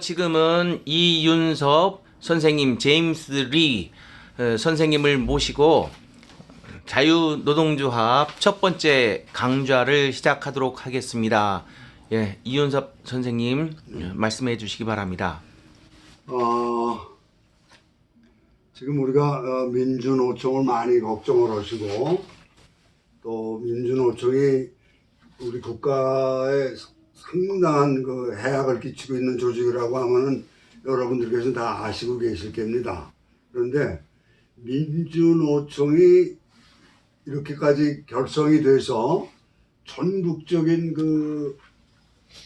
지금은 이윤섭 선생님, 제임스 리 선생님을 모시고 자유노동조합 첫 번째 강좌를 시작하도록 하겠습니다. 예, 이윤섭 선생님 말씀해 주시기 바랍니다. 지금 우리가 민주노총을 많이 걱정을 하시고 또 민주노총이 우리 국가에 상당한 그 해악을 끼치고 있는 조직이라고 하면은 여러분들께서 다 아시고 계실 겁니다. 그런데 민주노총이 이렇게까지 결성이 돼서 전국적인 그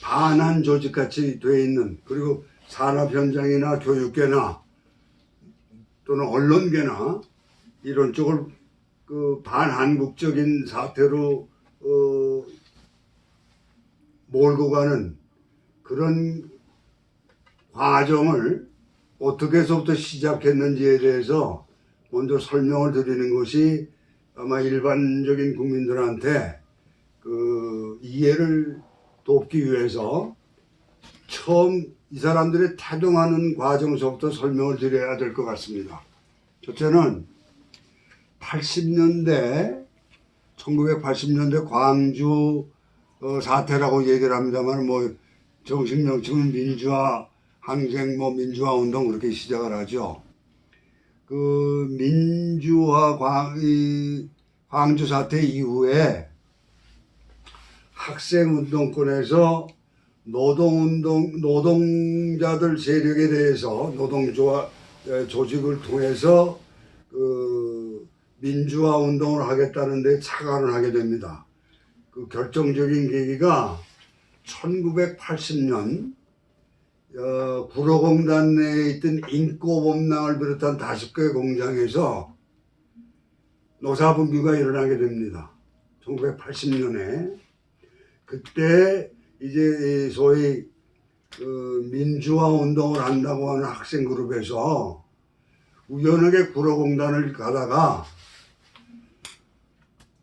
반한 조직같이 돼 있는, 그리고 산업 현장이나 교육계나 또는 언론계나 이런 쪽을 그 반한국적인 사태로 몰고 가는 그런 과정을 어떻게서부터 시작했는지에 대해서 먼저 설명을 드리는 것이 아마 일반적인 국민들한테 그 이해를 돕기 위해서 처음 이 사람들의 태동하는 과정서부터 설명을 드려야 될 것 같습니다. 첫째는 1980년대 광주 사태라고 얘기를 합니다만, 뭐 정식 명칭은 민주화 항쟁, 민주화 운동 그렇게 시작을 하죠. 그 민주화 광주 사태 이후에 학생 운동권에서 노동자들 세력에 대해서 노동조합 조직을 통해서 그 민주화 운동을 하겠다는 데 착안을 하게 됩니다. 그 결정적인 계기가 1980년 구로공단 내에 있던 인꼬범랑을 비롯한 5개 공장에서 노사분규가 일어나게 됩니다. 1980년에. 그때 이제 소위 그 민주화 운동을 한다고 하는 학생 그룹에서 우연하게 구로공단을 가다가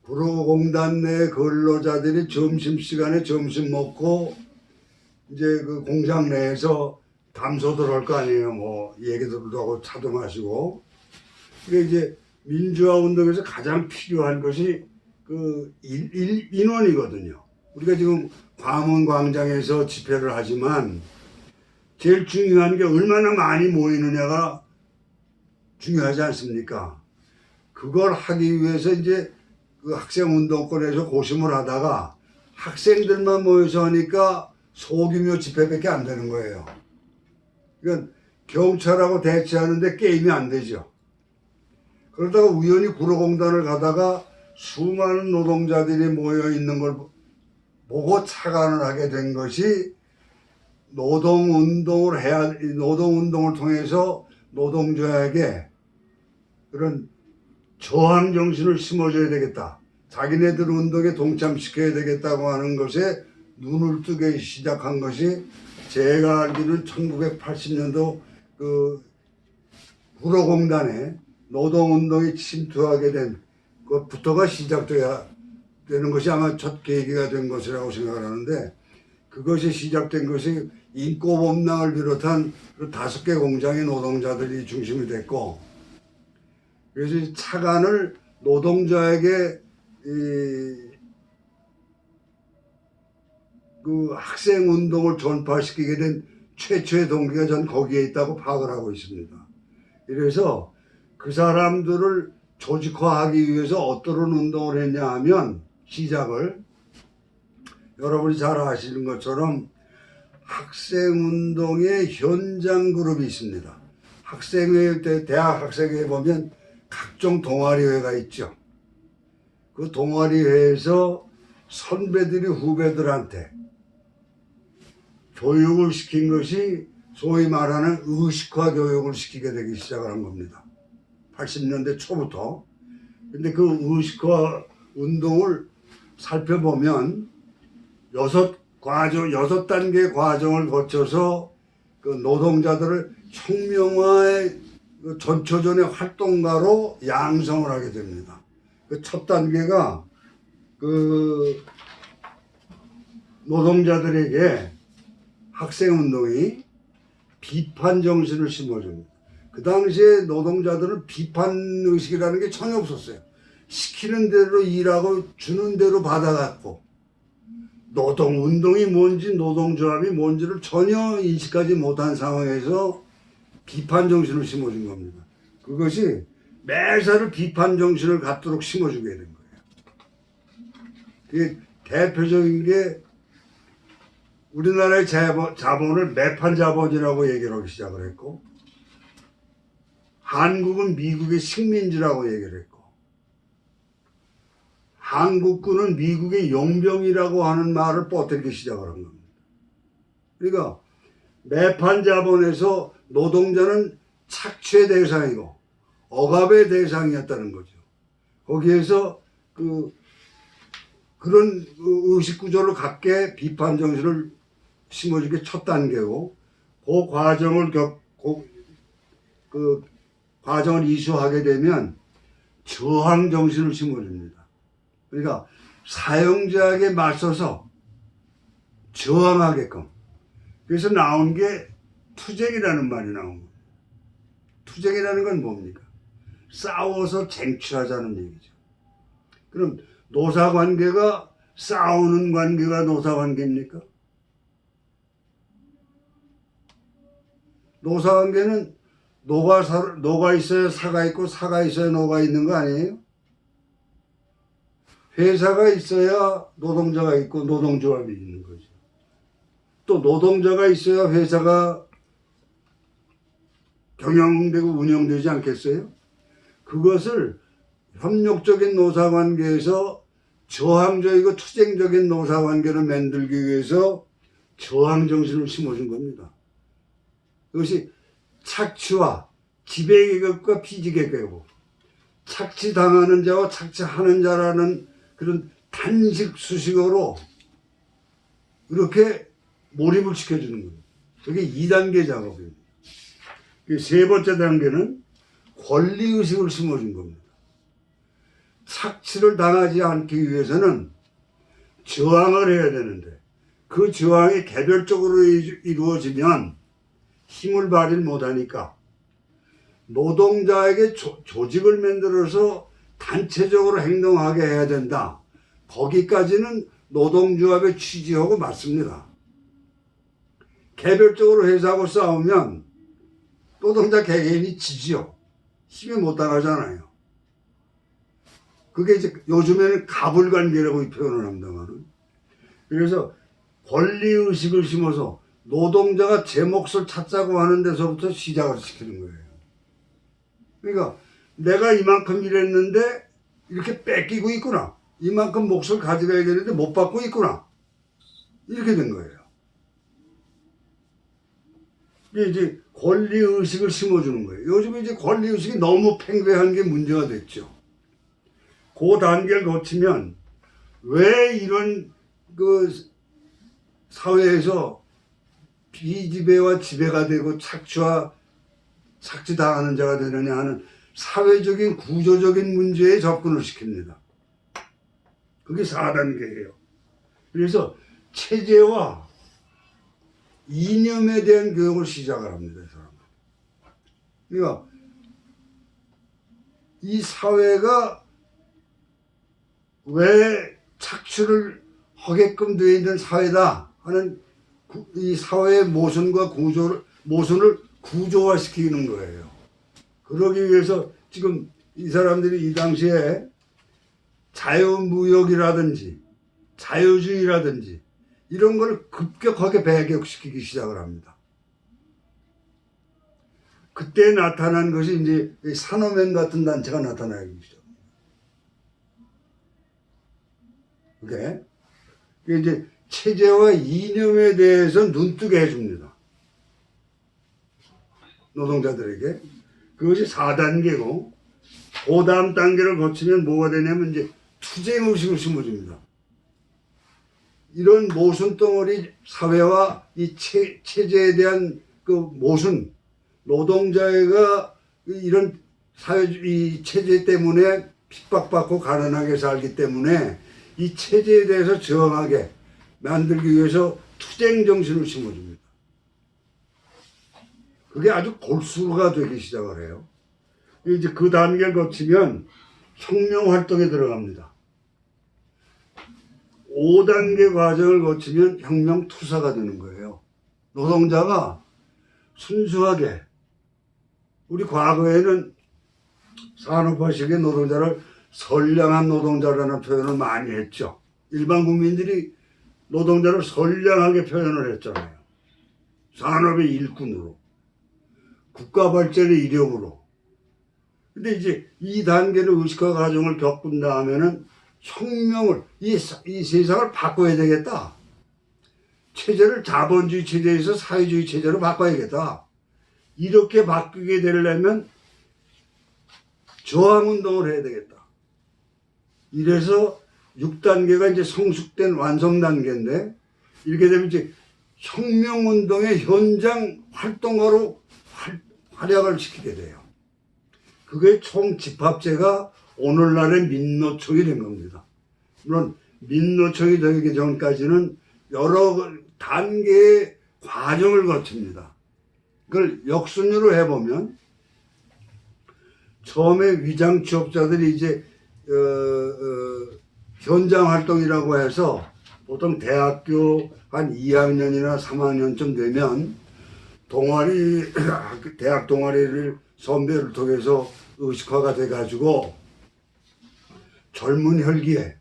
구로공단 내 근로자들이 점심시간에 점심 먹고 이제 그 공장 내에서 담소들 할 거 아니에요. 뭐 얘기들도 하고 차도 마시고. 그게 이제 민주화 운동에서 가장 필요한 것이 그 인원이거든요. 우리가 지금 광화문광장에서 집회를 하지만 제일 중요한 게 얼마나 많이 모이느냐가 중요하지 않습니까? 그걸 하기 위해서 이제 그 학생운동권에서 고심을 하다가 학생들만 모여서 하니까 소규모 집회밖에 안 되는 거예요. 그러니까 경찰하고 대치하는데 게임이 안 되죠. 그러다가 우연히 구로공단을 가다가 수많은 노동자들이 모여 있는 걸 보고 착안을 하게 된 것이 노동운동을 통해서 노동자에게 그런 저항 정신을 심어줘야 되겠다. 자기네들 운동에 동참시켜야 되겠다고 하는 것에 눈을 뜨게 시작한 것이 제가 알기로는 1980년도 그 구로공단에 노동운동이 침투하게 된 것부터가 시작돼야 되는 것이 아마 첫 계기가 된 것이라고 생각을 하는데, 그것이 시작된 것이 인꼬범랑을 비롯한 그 5개 공장의 노동자들이 중심이 됐고, 그래서 착안을 노동자에게 그 학생 운동을 전파시키게 된 최초의 동기가 전 거기에 있다고 파악을 하고 있습니다. 그래서 그 사람들을 조직화하기 위해서 어떤 운동을 했냐 하면, 시작을 여러분이 잘 아시는 것처럼 학생운동의 현장 그룹이 있습니다. 학생회 때, 대학 학생회에 보면 각종 동아리회가 있죠. 그 동아리회에서 선배들이 후배들한테 교육을 시킨 것이 소위 말하는 의식화 교육을 시키게 되기 시작을 한 겁니다. 80년대 초부터. 근데 그 의식화 운동을 살펴보면 6단계 과정을 거쳐서 그 노동자들을 혁명화의 그 전초전의 활동가로 양성을 하게 됩니다. 그 첫 단계가 그 노동자들에게 학생운동이 비판 정신을 심어줍니다. 그 당시에 노동자들은 비판 의식이라는 게 전혀 없었어요. 시키는 대로 일하고 주는 대로 받아갔고 노동운동이 뭔지 노동조합이 뭔지를 전혀 인식하지 못한 상황에서 비판 정신을 심어준 겁니다. 그것이 매사를 비판 정신을 갖도록 심어주게 된 거예요. 그게 대표적인 게 우리나라의 자본을 매판 자본이라고 얘기를 하기 시작을 했고 한국은 미국의 식민지라고 얘기를 했고 한국군은 미국의 용병이라고 하는 말을 뻗들기 시작을 한 겁니다. 그러니까 매판 자본에서 노동자는 착취의 대상이고 억압의 대상이었다는 거죠. 거기에서 그런 의식 구조를 갖게 비판 정신을 심어주기 첫 단계고 그 과정을 과정을 이수하게 되면 저항 정신을 심어줍니다. 그러니까 사용자에게 맞서서 저항하게끔. 그래서 나온 게 투쟁이라는 말이 나온 거예요. 투쟁이라는 건 뭡니까? 싸워서 쟁취하자는 얘기죠. 그럼 노사관계가 싸우는 관계가 노사관계입니까? 노사관계는 노가 있어야 사가 있고 사가 있어야 노가 있는 거 아니에요? 회사가 있어야 노동자가 있고 노동조합이 있는 거죠. 또 노동자가 있어야 회사가 경영되고 운영되지 않겠어요? 그것을 협력적인 노사관계에서 저항적이고 투쟁적인 노사관계를 만들기 위해서 저항정신을 심어준 겁니다. 그것이 착취와 지배계급과 피지계급, 착취당하는 자와 착취하는 자라는 그런 단식 수식어로 이렇게 몰입을 시켜주는 거예요. 그게 2단계 작업입니다. 세 번째 단계는 권리의식을 심어준 겁니다. 착취를 당하지 않기 위해서는 저항을 해야 되는데 그 저항이 개별적으로 이루어지면 힘을 발휘 못하니까 노동자에게 조직을 만들어서 단체적으로 행동하게 해야 된다. 거기까지는 노동조합의 취지하고 맞습니다. 개별적으로 회사하고 싸우면 노동자 개개인이 지지요. 힘이 못 따라가잖아요. 그게 이제 요즘에는 가불관계라고 표현을 합니다만은. 그래서 권리의식을 심어서 노동자가 제 몫을 찾자고 하는 데서부터 시작을 시키는 거예요. 그러니까 내가 이만큼 일했는데 이렇게 뺏기고 있구나. 이만큼 몫을 가져가야 되는데 못 받고 있구나. 이렇게 된 거예요. 이게 이제 권리의식을 심어주는 거예요. 요즘 이제 권리의식이 너무 팽배한 게 문제가 됐죠. 그 단계를 거치면 왜 이런 사회에서 비지배와 지배가 되고 착취당하는 자가 되느냐 하는 사회적인 구조적인 문제에 접근을 시킵니다. 그게 4단계예요. 그래서 체제와 이념에 대한 교육을 시작을 합니다. 이 사람은. 그러니까 이 사회가 왜 착취를 하게끔 되어 있는 사회다 하는 이 사회의 모순과 모순을 구조화시키는 거예요. 그러기 위해서 지금 이 사람들이 이 당시에 자유무역이라든지 자유주의라든지 이런 걸 급격하게 배격시키기 시작을 합니다. 그때 나타난 것이 이제 산호맨 같은 단체가 나타나기 시작합니다. 그게 이제 체제와 이념에 대해서 눈뜨게 해줍니다. 노동자들에게. 그것이 4단계고, 그 다음 단계를 거치면 뭐가 되냐면 이제 투쟁의식을 심어줍니다. 이런 모순덩어리 사회와 이 체제에 대한 그 모순, 노동자가 이런 이 체제 때문에 핍박받고 가난하게 살기 때문에 이 체제에 대해서 저항하게 만들기 위해서 투쟁 정신을 심어줍니다. 그게 아주 골수가 되기 시작을 해요. 이제 그 단계를 거치면 혁명 활동에 들어갑니다. 5단계 과정을 거치면 혁명 투사가 되는 거예요. 노동자가 순수하게, 우리 과거에는 산업화식의 노동자를 선량한 노동자라는 표현을 많이 했죠. 일반 국민들이 노동자를 선량하게 표현을 했잖아요. 산업의 일꾼으로, 국가 발전의 이력으로. 근데 이제 이 단계는 의식화 과정을 겪은 다음에는 혁명을, 이 세상을 바꿔야 되겠다. 체제를 자본주의 체제에서 사회주의 체제로 바꿔야겠다. 이렇게 바뀌게 되려면 저항운동을 해야 되겠다. 이래서 6단계가 이제 성숙된 완성 단계인데, 이렇게 되면 이제 혁명운동의 현장 활동가로 활약을 시키게 돼요. 그게 총 집합체가 오늘날의 민노총이 된 겁니다. 물론 민노총이 되기 전까지는 여러 단계의 과정을 거칩니다. 그걸 역순으로 해보면 처음에 위장 취업자들이 이제 현장 활동이라고 해서 보통 대학교 한 2학년이나 3학년쯤 되면 동아리, 대학 동아리를 선배를 통해서 의식화가 돼가지고 젊은 혈기에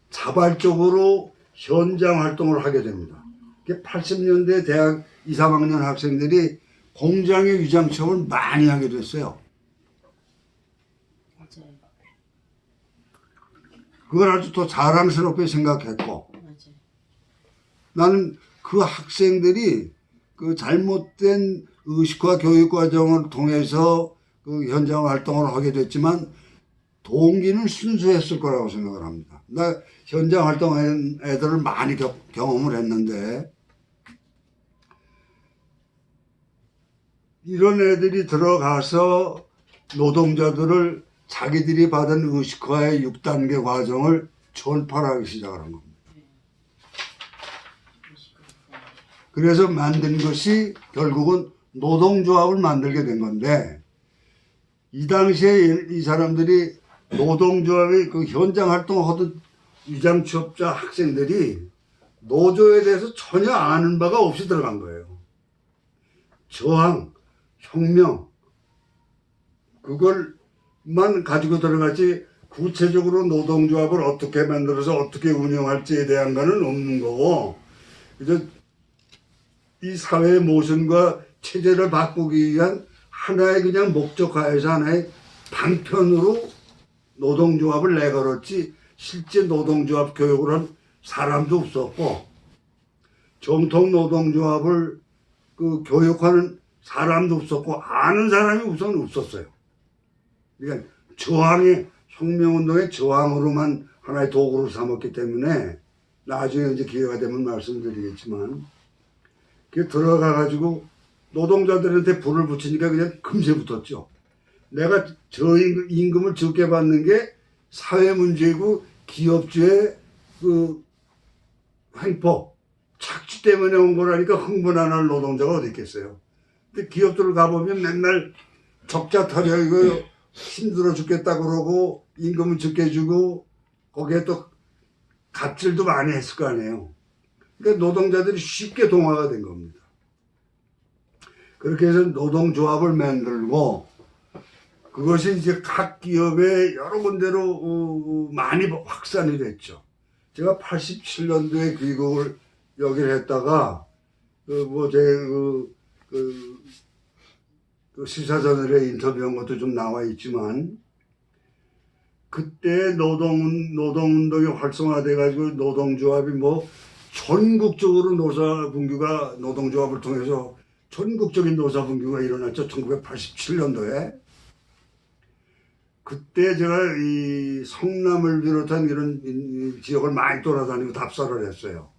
자발적으로 현장 활동을 하게 됩니다. 80년대 대학 2, 3학년 학생들이 공장의 위장 취업을 많이 하게 됐어요. 맞아요. 그걸 아주 더 자랑스럽게 생각했고, 맞아요. 나는 그 학생들이 그 잘못된 의식화 교육 과정을 통해서 그 현장 활동을 하게 됐지만 동기는 순수했을 거라고 생각을 합니다. 나 현장 활동한 애들을 많이 경험을 했는데, 이런 애들이 들어가서 노동자들을 자기들이 받은 의식화의 6단계 과정을 전파하기 시작을 한 겁니다. 그래서 만든 것이 결국은 노동조합을 만들게 된 건데, 이 당시에 이 사람들이 노동조합의 그 현장 활동하던 위장 취업자 학생들이 노조에 대해서 전혀 아는 바가 없이 들어간 거예요. 저항, 혁명, 그걸만 가지고 들어가지 구체적으로 노동조합을 어떻게 만들어서 어떻게 운영할지에 대한 거는 없는 거고, 그래서 이 사회의 모순과 체제를 바꾸기 위한 하나의 그냥 목적화해서 하나의 방편으로 노동조합을 내걸었지, 실제 노동조합 교육을 한 사람도 없었고, 정통 노동조합을 그 교육하는 사람도 없었고, 아는 사람이 우선 없었어요. 그러니까 저항의, 혁명운동의 저항으로만 하나의 도구로 삼았기 때문에, 나중에 이제 기회가 되면 말씀드리겠지만, 그 들어가가지고 노동자들한테 불을 붙이니까 그냥 금세 붙었죠. 내가 저 임금을 적게 받는 게 사회 문제이고 기업주의 그 횡포, 착취 때문에 온 거라니까 흥분 안 할 노동자가 어디 있겠어요. 근데 기업들을 가보면 맨날 적자 타령이고 힘들어 죽겠다 그러고 임금을 적게 주고 거기에 또 갑질도 많이 했을 거 아니에요. 그러니까 노동자들이 쉽게 동화가 된 겁니다. 그렇게 해서 노동조합을 만들고, 그것이 이제 각 기업에 여러 군데로 많이 확산이 됐죠. 제가 87년도에 귀국을 여기를 했다가, 시사저널에 인터뷰한 것도 좀 나와 있지만, 그때 노동운동이 활성화돼가지고 노동조합이 전국적으로 노동조합을 통해서 전국적인 노사분규가 일어났죠. 1987년도에. 그때 제가 이 성남을 비롯한 이런 지역을 많이 돌아다니고 답사를 했어요.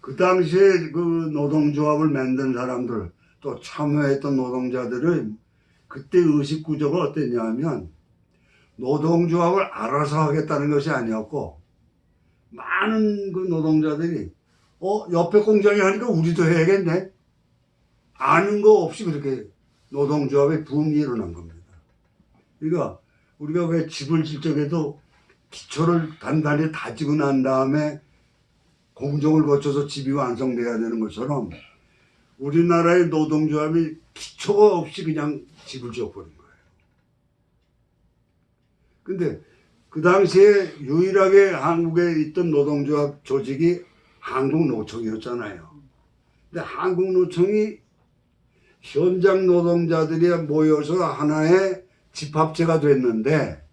그 당시에 그 노동조합을 만든 사람들, 또 참여했던 노동자들은 그때 의식 구조가 어땠냐면, 노동조합을 알아서 하겠다는 것이 아니었고, 많은 그 노동자들이 옆에 공장이 하니까 우리도 해야겠네, 아는 거 없이 그렇게 노동조합의 붐이 일어난 겁니다. 그러니까 우리가 왜 집을 질 적에도 기초를 단단히 다지고 난 다음에 공정을 거쳐서 집이 완성돼야 되는 것처럼 우리나라의 노동조합이 기초가 없이 그냥 집을 지어버린 거예요. 근데 그 당시에 유일하게 한국에 있던 노동조합 조직이 한국노총이었잖아요. 근데 한국노총이 현장 노동자들이 모여서 하나의 집합체가 됐는데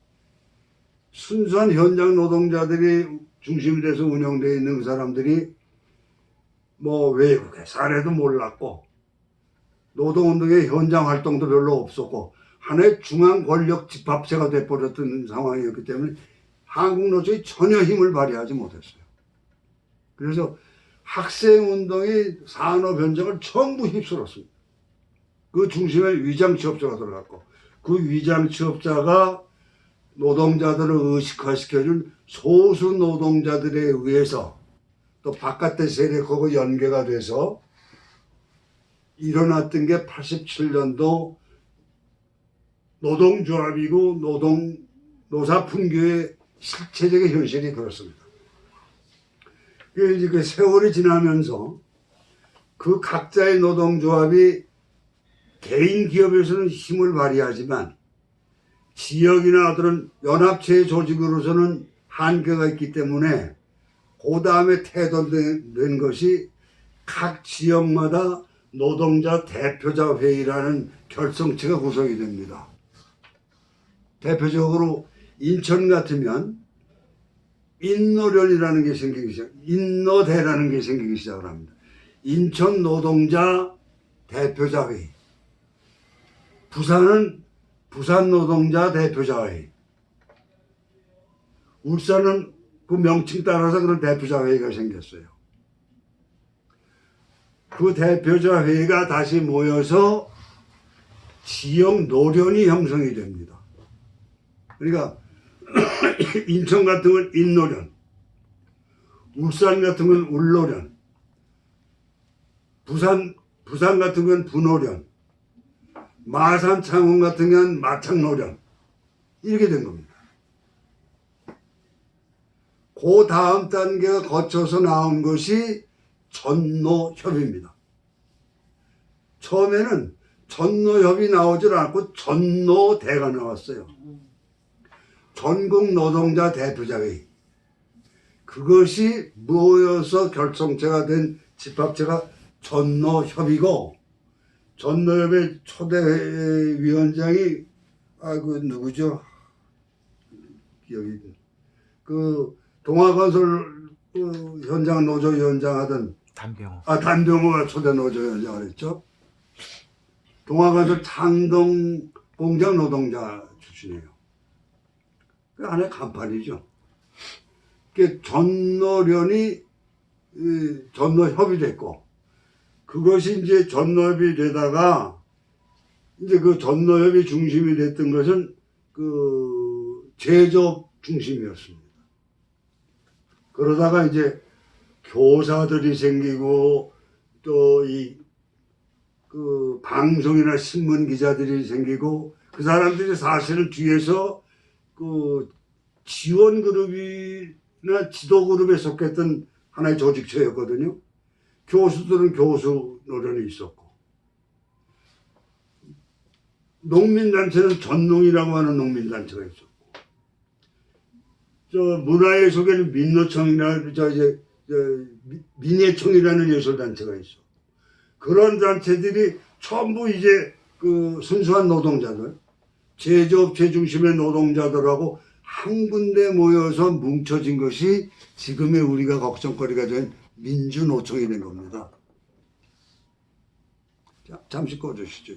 순수한 현장 노동자들이 중심이 돼서 운영되어 있는 그 사람들이 뭐 외국의 사례도 몰랐고 노동운동의 현장 활동도 별로 없었고 하나의 중앙 권력 집합체가 돼버렸던 상황이었기 때문에 한국노총이 전혀 힘을 발휘하지 못했어요. 그래서 학생운동이 산업 현장을 전부 휩쓸었습니다. 그 중심에 위장취업자가 들어갔고 그 위장취업자가 노동자들을 의식화시켜준 소수 노동자들에 의해서 또 바깥의 세력하고 연계가 돼서 일어났던 게 87년도 노동조합이고 노사분규의 실체적인 현실이 그렇습니다. 이제 그 세월이 지나면서 그 각자의 노동조합이 개인 기업에서는 힘을 발휘하지만 지역이나 어떤 연합체 조직으로서는 한계가 있기 때문에 그 다음에 태동된 것이 각 지역마다 노동자 대표자 회의라는 결성체가 구성이 됩니다. 대표적으로 인천 같으면 인노련이라는 게 생기기 시작, 인노대라는 게 생기기 시작을 합니다. 인천 노동자 대표자 회의. 부산은 부산 노동자 대표자 회의. 울산은 그 명칭 따라서 그런 대표자 회의가 생겼어요. 그 대표자 회의가 다시 모여서 지역 노련이 형성이 됩니다. 그러니까 인천 같은 건 인노련, 울산 같은 건 울노련, 부산 같은 건 부노련, 마산 창원 같은 건 마창노련 이렇게 된 겁니다. 그 다음 단계가 거쳐서 나온 것이 전노협입니다. 처음에는 전노협이 나오질 않고 전노대가 나왔어요. 전국 노동자 대표자회의. 그것이 모여서 결성체가 된 집합체가 전노협이고 전노협의 초대 위원장이 그 누구죠? 기억이 그 동아건설 현장 노조위원장 하던 단병호. 단병호가 초대 노조위원장을 했죠. 동아건설 창동 공장 노동자 출신이에요. 그 하나의 간판이죠. 그 전노련이 전노협이 됐고 그것이 이제 전노협이 되다가 이제 그 전노협이 중심이 됐던 것은 그 제조업 중심이었습니다. 그러다가 이제 교사들이 생기고 또 그 방송이나 신문 기자들이 생기고 그 사람들이 사실은 뒤에서 그 지원 그룹이나 지도 그룹에 속했던 하나의 조직체였거든요. 교수들은 교수 노련이 있었고 농민단체는 전농이라고 하는 농민단체가 있었고 문화예술계는 민노총이나 민예총이라는 예술단체가 있어. 그런 단체들이 전부 이제 그 순수한 노동자들, 제조업체 중심의 노동자들하고 한 군데 모여서 뭉쳐진 것이 지금의 우리가 걱정거리가 된 민주노총이 된 겁니다. 자, 잠시 꺼주시죠.